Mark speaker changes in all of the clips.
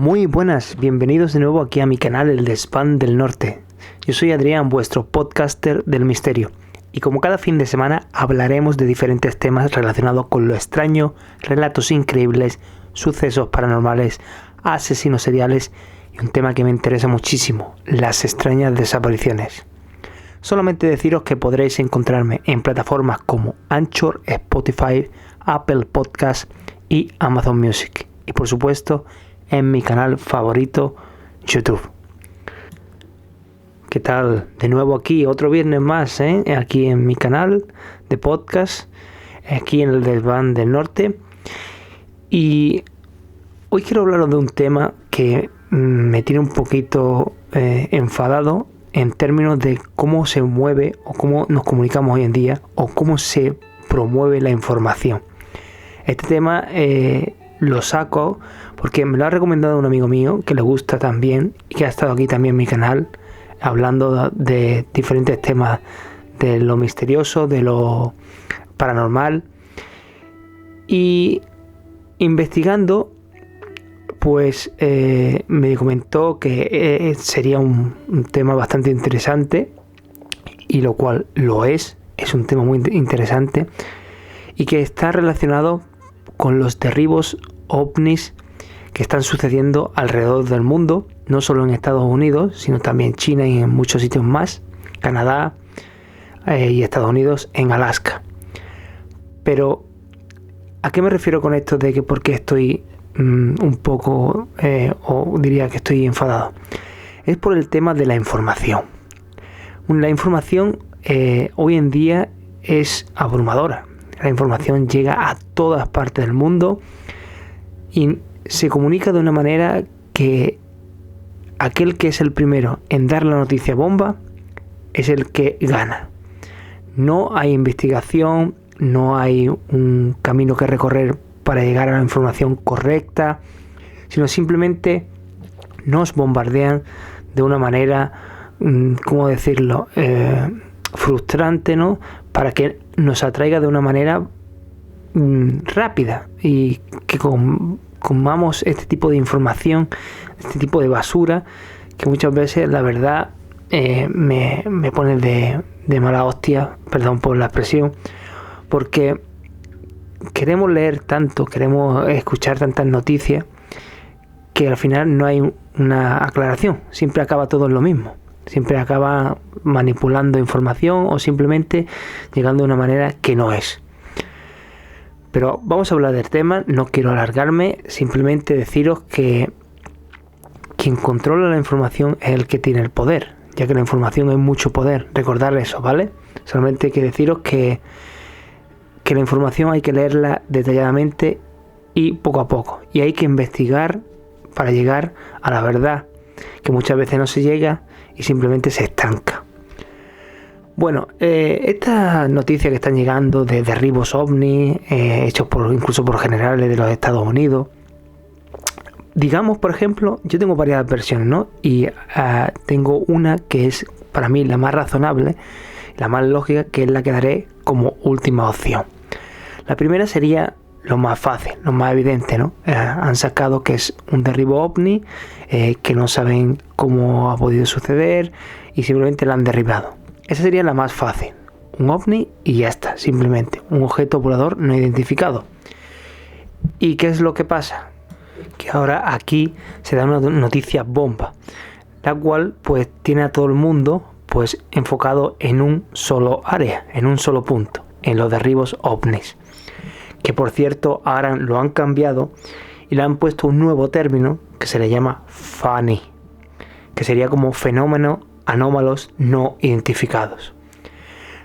Speaker 1: Muy buenas, bienvenidos de nuevo aquí a mi canal, el Desván del Norte. Yo soy Adrián, vuestro podcaster del misterio, y como cada fin de semana hablaremos de diferentes temas relacionados con lo extraño, relatos increíbles, sucesos paranormales, asesinos seriales y un tema que me interesa muchísimo, las extrañas desapariciones. Solamente deciros que podréis encontrarme en plataformas como Anchor, Spotify, Apple Podcast y Amazon Music. Y por supuesto, en mi canal favorito, YouTube. ¿Qué tal? De nuevo aquí, otro viernes más, aquí en mi canal de podcast, aquí en el Desván del Norte. Y hoy quiero hablaros de un tema que me tiene un poquito enfadado en términos de cómo se mueve o cómo nos comunicamos hoy en día o cómo se promueve la información. Este tema lo saco porque me lo ha recomendado un amigo mío que le gusta también y que ha estado aquí también en mi canal hablando de diferentes temas de lo misterioso, de lo paranormal, y investigando pues me comentó que sería un tema bastante interesante, y lo cual lo es un tema muy interesante y que está relacionado con los derribos ovnis que están sucediendo alrededor del mundo, no solo en Estados Unidos, sino también China y en muchos sitios más, Canadá y Estados Unidos, en Alaska. Pero, ¿a qué me refiero con esto de que por qué estoy un poco, o diría que estoy enfadado? Es por el tema de la información. La información hoy en día es abrumadora. La información llega a todas partes del mundo y se comunica de una manera que aquel que es el primero en dar la noticia bomba es el que gana. No hay investigación, no hay un camino que recorrer para llegar a la información correcta, sino simplemente nos bombardean de una manera, ¿cómo decirlo?, frustrante, ¿no?, para que nos atraiga de una manera rápida y que comamos este tipo de información, este tipo de basura, que muchas veces la verdad me pone de mala hostia, perdón por la expresión, porque queremos leer tanto, queremos escuchar tantas noticias que al final no hay una aclaración, siempre acaba todo en lo mismo. Siempre acaba manipulando información o simplemente llegando de una manera que no es. Pero vamos a hablar del tema, no quiero alargarme, simplemente deciros que quien controla la información es el que tiene el poder, ya que la información es mucho poder, recordar eso, ¿vale? Solamente hay que deciros que la información hay que leerla detalladamente y poco a poco, y hay que investigar para llegar a la verdad, que muchas veces no se llega y simplemente se estanca. Bueno, estas noticias que están llegando de derribos ovnis, hechos incluso por generales de los Estados Unidos, digamos, por ejemplo, yo tengo varias versiones, ¿no? Y tengo una que es para mí la más razonable, la más lógica, que es la que daré como última opción. La primera sería lo más fácil, lo más evidente, ¿no? Han sacado que es un derribo ovni, que no saben cómo ha podido suceder y simplemente la han derribado. Esa sería la más fácil. Un ovni y ya está, simplemente. Un objeto volador no identificado. ¿Y qué es lo que pasa? Que ahora aquí se da una noticia bomba, la cual pues tiene a todo el mundo pues enfocado en un solo área, en un solo punto, en los derribos ovnis. Que por cierto ahora lo han cambiado y le han puesto un nuevo término que se le llama FANY, que sería como fenómenos anómalos no identificados.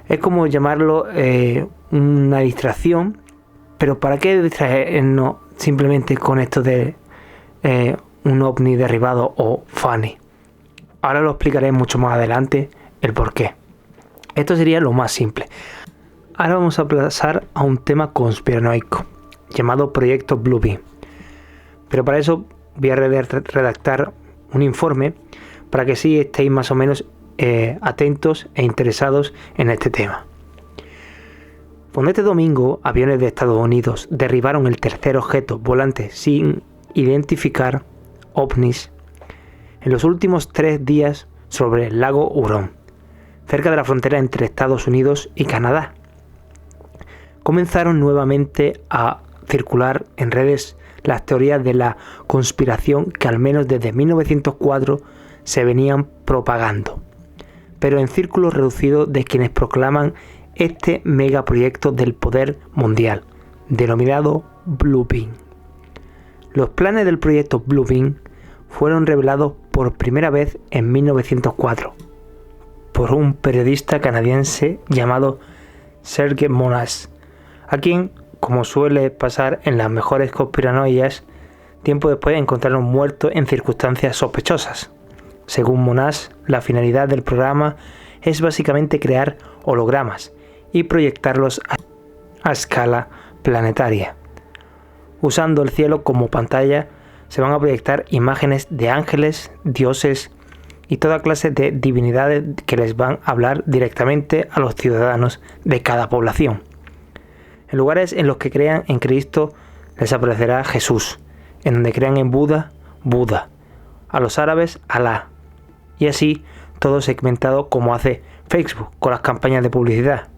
Speaker 1: Es como llamarlo una distracción, pero ¿para qué distraernos simplemente con esto de un ovni derribado o FANY? Ahora lo explicaré mucho más adelante el porqué. Esto sería lo más simple. Ahora vamos a pasar a un tema conspiranoico llamado Proyecto Bluebeam. Pero para eso voy a redactar un informe para que sí estéis más o menos atentos e interesados en este tema. Pues este domingo, aviones de Estados Unidos derribaron el tercer objeto volante sin identificar ovnis en los últimos 3 días sobre el lago Hurón, cerca de la frontera entre Estados Unidos y Canadá. Comenzaron nuevamente a circular en redes las teorías de la conspiración que al menos desde 1904 se venían propagando, pero en círculos reducidos de quienes proclaman este megaproyecto del poder mundial, denominado Blue Beam. Los planes del proyecto Blue Beam fueron revelados por primera vez en 1904 por un periodista canadiense llamado Serge Moniz, a quien, como suele pasar en las mejores conspiranoias, tiempo después encontraron muerto en circunstancias sospechosas. Según Moniz, la finalidad del programa es básicamente crear hologramas y proyectarlos a escala planetaria. Usando el cielo como pantalla, se van a proyectar imágenes de ángeles, dioses y toda clase de divinidades que les van a hablar directamente a los ciudadanos de cada población. En lugares en los que crean en Cristo les aparecerá Jesús, en donde crean en Buda, Buda, a los árabes, Alá, y así todo segmentado como hace Facebook con las campañas de publicidad.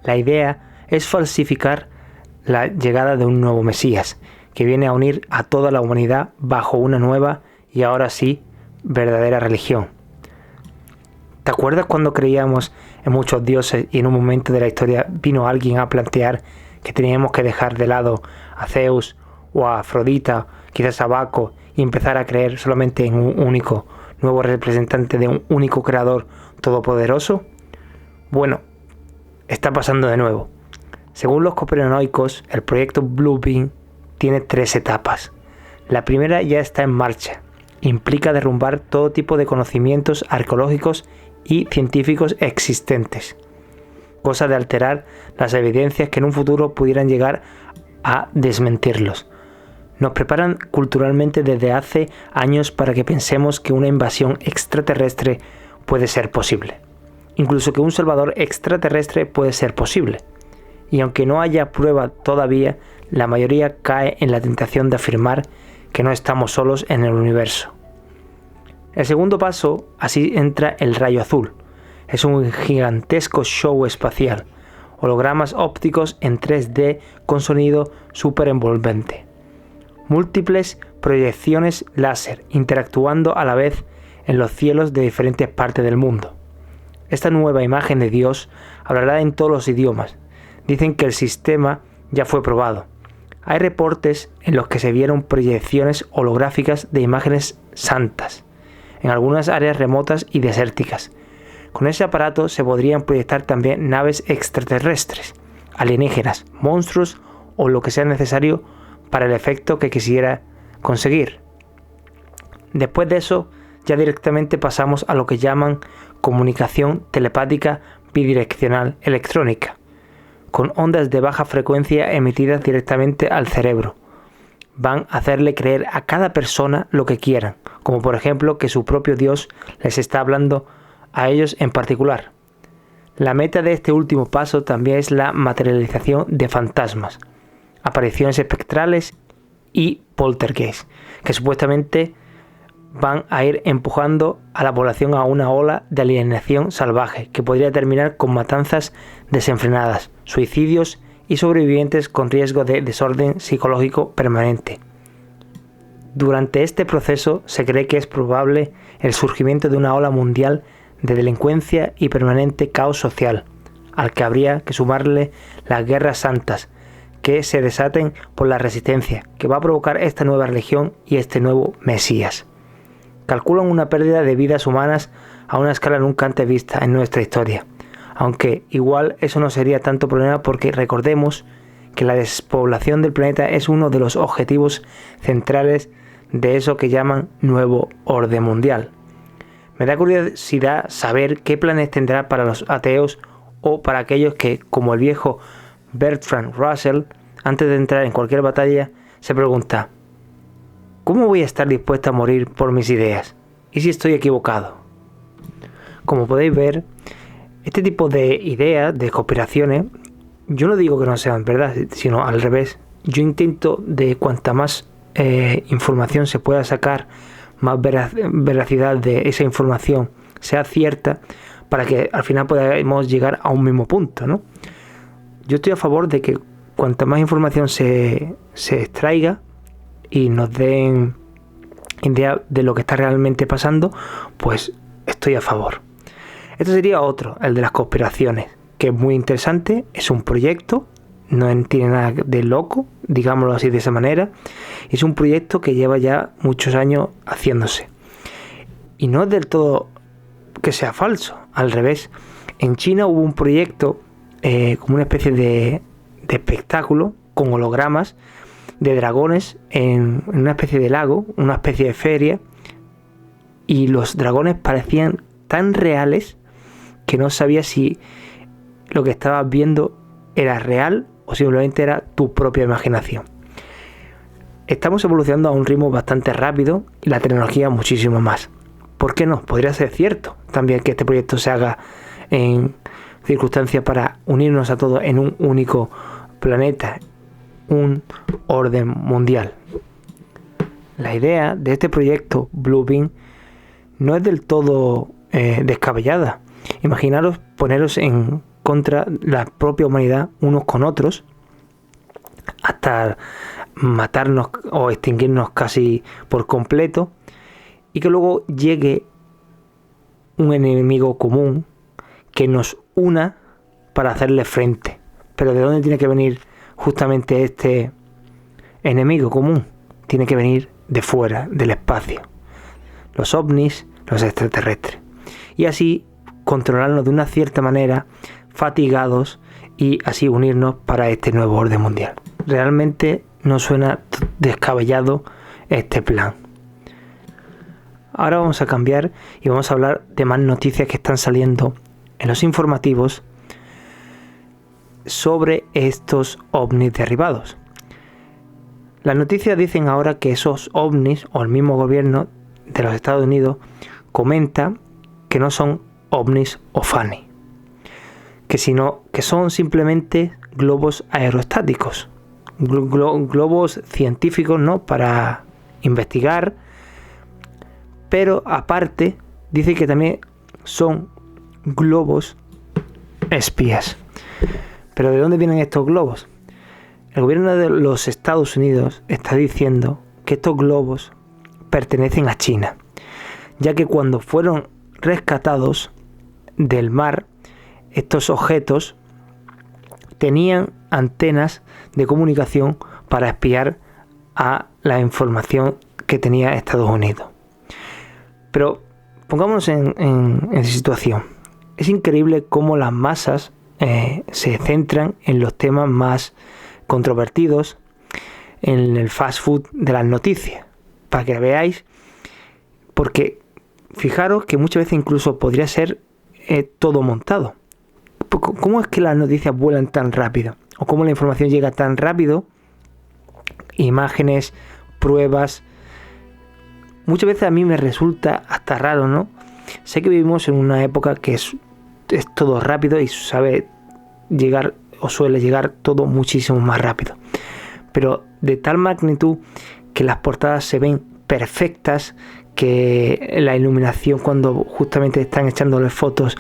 Speaker 1: La idea es falsificar la llegada de un nuevo Mesías, que viene a unir a toda la humanidad bajo una nueva y ahora sí verdadera religión. ¿Te acuerdas cuando creíamos en muchos dioses y en un momento de la historia vino alguien a plantear que teníamos que dejar de lado a Zeus o a Afrodita, quizás a Baco, y empezar a creer solamente en un único nuevo representante de un único creador todopoderoso? Bueno, está pasando de nuevo. Según los conspiranoicos, el proyecto Blue Beam tiene 3 etapas. La primera ya está en marcha. Implica derrumbar todo tipo de conocimientos arqueológicos y científicos existentes, cosa de alterar las evidencias que en un futuro pudieran llegar a desmentirlos. Nos preparan culturalmente desde hace años para que pensemos que una invasión extraterrestre puede ser posible. Incluso que un salvador extraterrestre puede ser posible. Y aunque no haya prueba todavía, la mayoría cae en la tentación de afirmar que no estamos solos en el universo. El segundo paso, así entra el rayo azul. Es un gigantesco show espacial, hologramas ópticos en 3D con sonido súper envolvente. Múltiples proyecciones láser interactuando a la vez en los cielos de diferentes partes del mundo. Esta nueva imagen de Dios hablará en todos los idiomas. Dicen que el sistema ya fue probado. Hay reportes en los que se vieron proyecciones holográficas de imágenes santas en algunas áreas remotas y desérticas. Con ese aparato se podrían proyectar también naves extraterrestres, alienígenas, monstruos o lo que sea necesario para el efecto que quisiera conseguir. Después de eso, ya directamente pasamos a lo que llaman comunicación telepática bidireccional electrónica, con ondas de baja frecuencia emitidas directamente al cerebro. Van a hacerle creer a cada persona lo que quieran, como por ejemplo que su propio Dios les está hablando a ellos en particular. La meta de este último paso también es la materialización de fantasmas, apariciones espectrales y poltergeist, que supuestamente van a ir empujando a la población a una ola de alienación salvaje que podría terminar con matanzas desenfrenadas, suicidios y sobrevivientes con riesgo de desorden psicológico permanente. Durante este proceso se cree que es probable el surgimiento de una ola mundial de delincuencia y permanente caos social, al que habría que sumarle las guerras santas que se desaten por la resistencia que va a provocar esta nueva religión y este nuevo Mesías. Calculan una pérdida de vidas humanas a una escala nunca antes vista en nuestra historia, aunque igual eso no sería tanto problema porque recordemos que la despoblación del planeta es uno de los objetivos centrales de eso que llaman nuevo orden mundial. Me da curiosidad saber qué planes tendrá para los ateos o para aquellos que, como el viejo Bertrand Russell, antes de entrar en cualquier batalla, se pregunta: ¿cómo voy a estar dispuesto a morir por mis ideas? ¿Y si estoy equivocado? Como podéis ver, este tipo de ideas, de conspiraciones, yo no digo que no sean verdad, sino al revés. Yo intento de cuanta más información se pueda sacar, más veracidad de esa información sea cierta, para que al final podamos llegar a un mismo punto, ¿no? Yo estoy a favor de que cuanta más información se extraiga y nos den idea de lo que está realmente pasando, pues estoy a favor. Este sería otro, el de las conspiraciones, que es muy interesante, es un proyecto, no tiene nada de loco, digámoslo así de esa manera, es un proyecto que lleva ya muchos años haciéndose. Y no es del todo que sea falso, al revés. En China hubo un proyecto como una especie de espectáculo con hologramas de dragones en una especie de lago, una especie de feria, y los dragones parecían tan reales que no sabías si lo que estabas viendo era real o simplemente era tu propia imaginación. Estamos evolucionando a un ritmo bastante rápido y la tecnología muchísimo más. ¿Por qué no? Podría ser cierto también que este proyecto se haga en circunstancias para unirnos a todos en un único planeta, un orden mundial. La idea de este proyecto Blue Beam no es del todo descabellada. Imaginaros poneros en contra la propia humanidad unos con otros hasta matarnos o extinguirnos casi por completo, y que luego llegue un enemigo común que nos una para hacerle frente. Pero ¿de dónde tiene que venir justamente este enemigo común? Tiene que venir de fuera, del espacio. Los ovnis, los extraterrestres. Y así controlarnos de una cierta manera, fatigados, y así unirnos para este nuevo orden mundial. Realmente no suena descabellado este plan. Ahora vamos a cambiar y vamos a hablar de más noticias que están saliendo en los informativos sobre estos ovnis derribados. Las noticias dicen ahora que esos ovnis, o el mismo gobierno de los Estados Unidos, comenta que no son ovnis o FANI, sino que son simplemente globos aerostáticos, globos científicos, ¿no?, para investigar, pero aparte dice que también son globos espías. ¿Pero de dónde vienen estos globos? El gobierno de los Estados Unidos está diciendo que estos globos pertenecen a China, ya que cuando fueron rescatados del mar, estos objetos tenían antenas de comunicación para espiar a la información que tenía Estados Unidos. Pero pongámonos en situación. Es increíble cómo las masas se centran en los temas más controvertidos, en el fast food de las noticias, para que veáis, porque fijaros que muchas veces incluso podría ser todo montado. ¿Cómo es que las noticias vuelan tan rápido? ¿O cómo la información llega tan rápido? Imágenes, pruebas. Muchas veces a mí me resulta hasta raro, ¿no? Sé que vivimos en una época que es todo rápido y sabe llegar o suele llegar todo muchísimo más rápido. Pero de tal magnitud que las portadas se ven perfectas, que la iluminación cuando justamente están echándole fotos,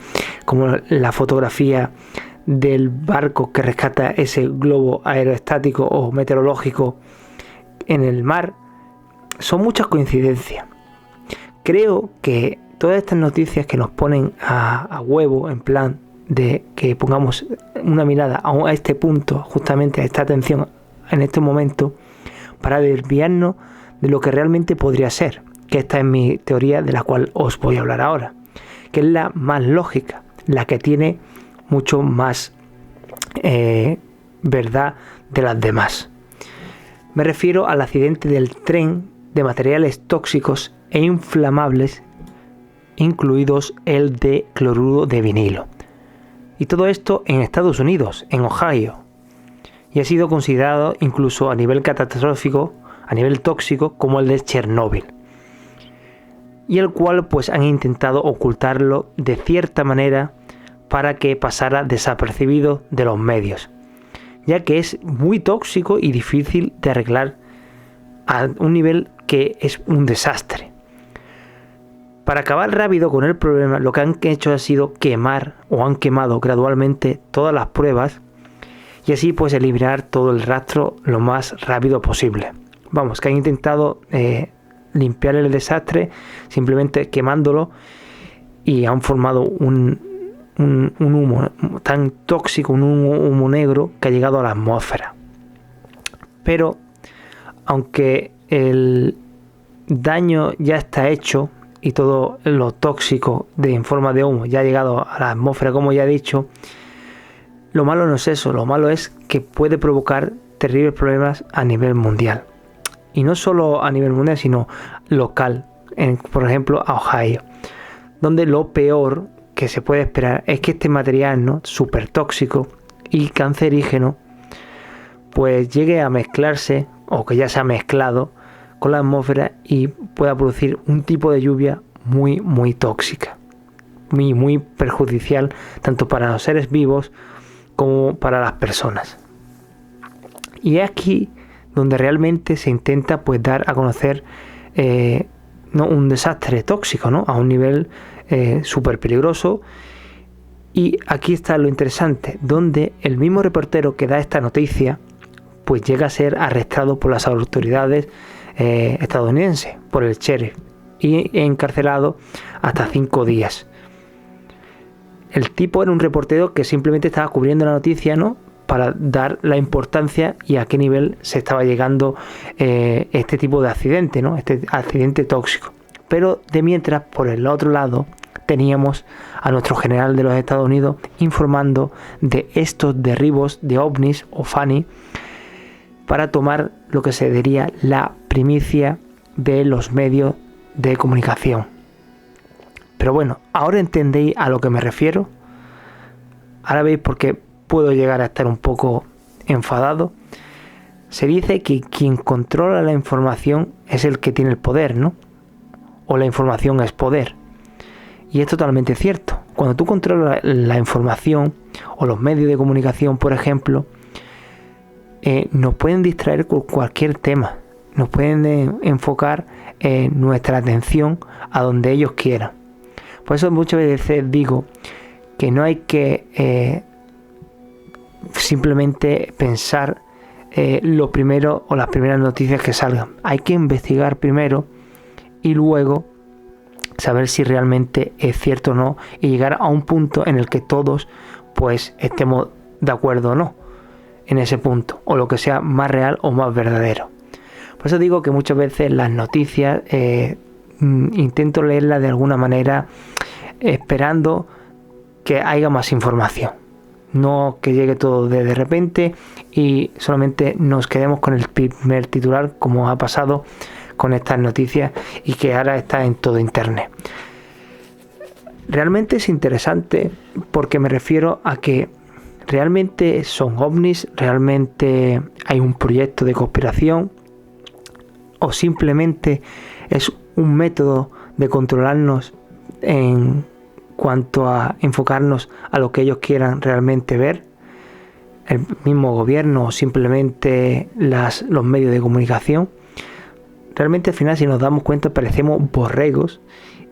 Speaker 1: como la fotografía del barco que rescata ese globo aerostático o meteorológico en el mar, son muchas coincidencias. Creo que todas estas noticias que nos ponen a huevo, en plan de que pongamos una mirada a este punto, justamente a esta atención en este momento, para desviarnos de lo que realmente podría ser, que esta es mi teoría de la cual os voy a hablar ahora, que es la más lógica, la que tiene mucho más verdad de las demás. Me refiero al accidente del tren de materiales tóxicos e inflamables, incluidos el de cloruro de vinilo. Y todo esto en Estados Unidos, en Ohio. Y ha sido considerado incluso a nivel catastrófico, a nivel tóxico, como el de Chernóbil. Y el cual pues han intentado ocultarlo de cierta manera para que pasara desapercibido de los medios, ya que es muy tóxico y difícil de arreglar a un nivel que es un desastre. Para acabar rápido con el problema, lo que han hecho ha sido quemar o han quemado gradualmente todas las pruebas y así pues eliminar todo el rastro lo más rápido posible. Vamos, que han intentado limpiar el desastre simplemente quemándolo y han formado un humo tan tóxico, un humo negro que ha llegado a la atmósfera. Pero aunque el daño ya está hecho y todo lo tóxico en forma de humo ya ha llegado a la atmósfera, como ya he dicho, lo malo no es eso, lo malo es que puede provocar terribles problemas a nivel mundial. Y no solo a nivel mundial, sino local, por ejemplo, a Ohio, donde lo peor que se puede esperar es que este material, ¿no?, súper tóxico y cancerígeno, pues llegue a mezclarse, o que ya se ha mezclado con la atmósfera y pueda producir un tipo de lluvia muy, muy tóxica, muy, muy perjudicial, tanto para los seres vivos como para las personas. Y es aquí donde realmente se intenta pues dar a conocer ¿no?, un desastre tóxico, ¿no?, a un nivel súper peligroso. Y aquí está lo interesante, donde el mismo reportero que da esta noticia pues llega a ser arrestado por las autoridades estadounidenses, por el sheriff, y encarcelado hasta 5 días. El tipo era un reportero que simplemente estaba cubriendo la noticia, ¿no?, para dar la importancia y a qué nivel se estaba llegando este tipo de accidente, ¿no?, este accidente tóxico. Pero de mientras, por el otro lado, teníamos a nuestro general de los Estados Unidos informando de estos derribos de ovnis o FANI para tomar lo que se diría la primicia de los medios de comunicación. Pero bueno, ahora entendéis a lo que me refiero. Ahora veis por qué puedo llegar a estar un poco enfadado. Se dice que quien controla la información es el que tiene el poder, ¿no? O la información es poder. Y es totalmente cierto. Cuando tú controlas la información o los medios de comunicación, por ejemplo, nos pueden distraer con cualquier tema. Nos pueden enfocar nuestra atención a donde ellos quieran. Por eso muchas veces digo que no hay que simplemente pensar lo primero o las primeras noticias que salgan. Hay que investigar primero y luego saber si realmente es cierto o no y llegar a un punto en el que todos pues estemos de acuerdo o no en ese punto, o lo que sea más real o más verdadero. Por eso digo que muchas veces las noticias intento leerlas de alguna manera esperando que haya más información, no que llegue todo de repente y solamente nos quedemos con el primer titular, como ha pasado con estas noticias y que ahora está en todo internet. Realmente es interesante porque me refiero a que realmente son ovnis, realmente hay un proyecto de conspiración o simplemente es un método de controlarnos en cuanto a enfocarnos a lo que ellos quieran realmente ver, el mismo gobierno o simplemente los medios de comunicación. Realmente al final, si nos damos cuenta, parecemos borregos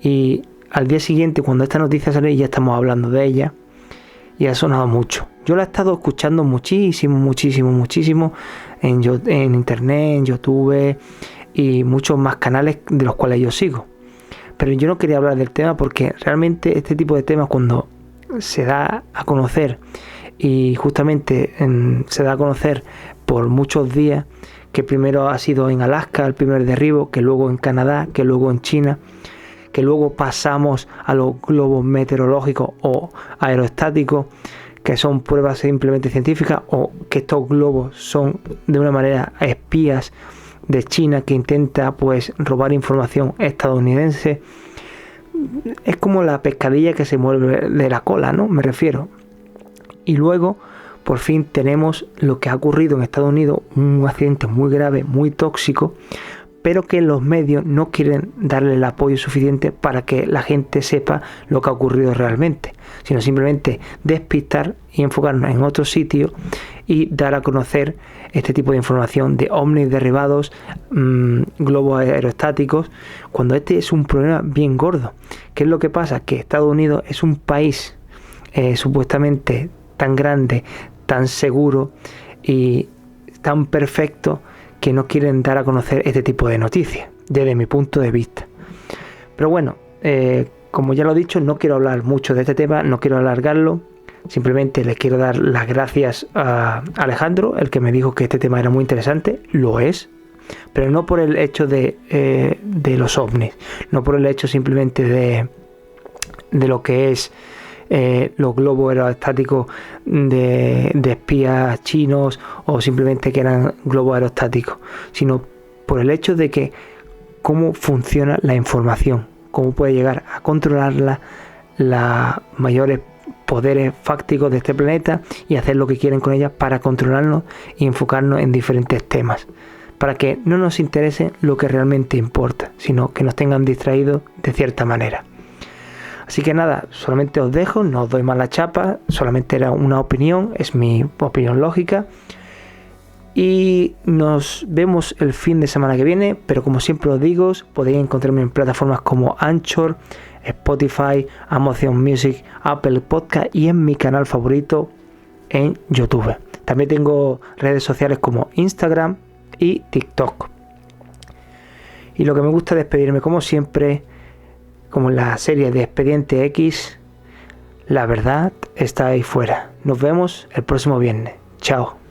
Speaker 1: y al día siguiente, cuando esta noticia sale, ya estamos hablando de ella y ha sonado mucho. Yo la he estado escuchando muchísimo en internet, en YouTube y muchos más canales de los cuales yo sigo. Pero yo no quería hablar del tema porque realmente este tipo de temas, cuando se da a conocer y justamente se da a conocer por muchos días, que primero ha sido en Alaska el primer derribo, que luego en Canadá, que luego en China, que luego pasamos a los globos meteorológicos o aerostáticos, que son pruebas simplemente científicas, o que estos globos son de una manera espías de China que intenta pues robar información estadounidense. Es como la pescadilla que se mueve de la cola, ¿no? Me refiero. Y luego por fin tenemos lo que ha ocurrido en Estados Unidos, un accidente muy grave, muy tóxico, pero que los medios no quieren darle el apoyo suficiente para que la gente sepa lo que ha ocurrido realmente, sino simplemente despistar y enfocarnos en otro sitio y dar a conocer este tipo de información de ovnis derribados, globos aerostáticos, cuando este es un problema bien gordo. ¿Qué es lo que pasa? Que Estados Unidos es un país supuestamente tan grande, tan seguro y tan perfecto, que no quieren dar a conocer este tipo de noticias, desde mi punto de vista. Pero bueno, como ya lo he dicho, no quiero hablar mucho de este tema, no quiero alargarlo. Simplemente les quiero dar las gracias a Alejandro, el que me dijo que este tema era muy interesante. Lo es, pero no por el hecho de los ovnis, no por el hecho simplemente de lo que es los globos aerostáticos de espías chinos, o simplemente que eran globos aerostáticos, sino por el hecho de que cómo funciona la información, cómo puede llegar a controlarla los mayores poderes fácticos de este planeta y hacer lo que quieren con ella para controlarnos y enfocarnos en diferentes temas, para que no nos interese lo que realmente importa, sino que nos tengan distraídos de cierta manera. Así que nada, solamente os dejo, no os doy más la chapa, solamente era una opinión, es mi opinión lógica. Y nos vemos el fin de semana que viene, pero como siempre os digo, podéis encontrarme en plataformas como Anchor, Spotify, Amazon Music, Apple Podcast y en mi canal favorito en YouTube. También tengo redes sociales como Instagram y TikTok. Y lo que me gusta es despedirme como siempre, como en la serie de Expediente X, la verdad está ahí fuera. Nos vemos el próximo viernes. Chao.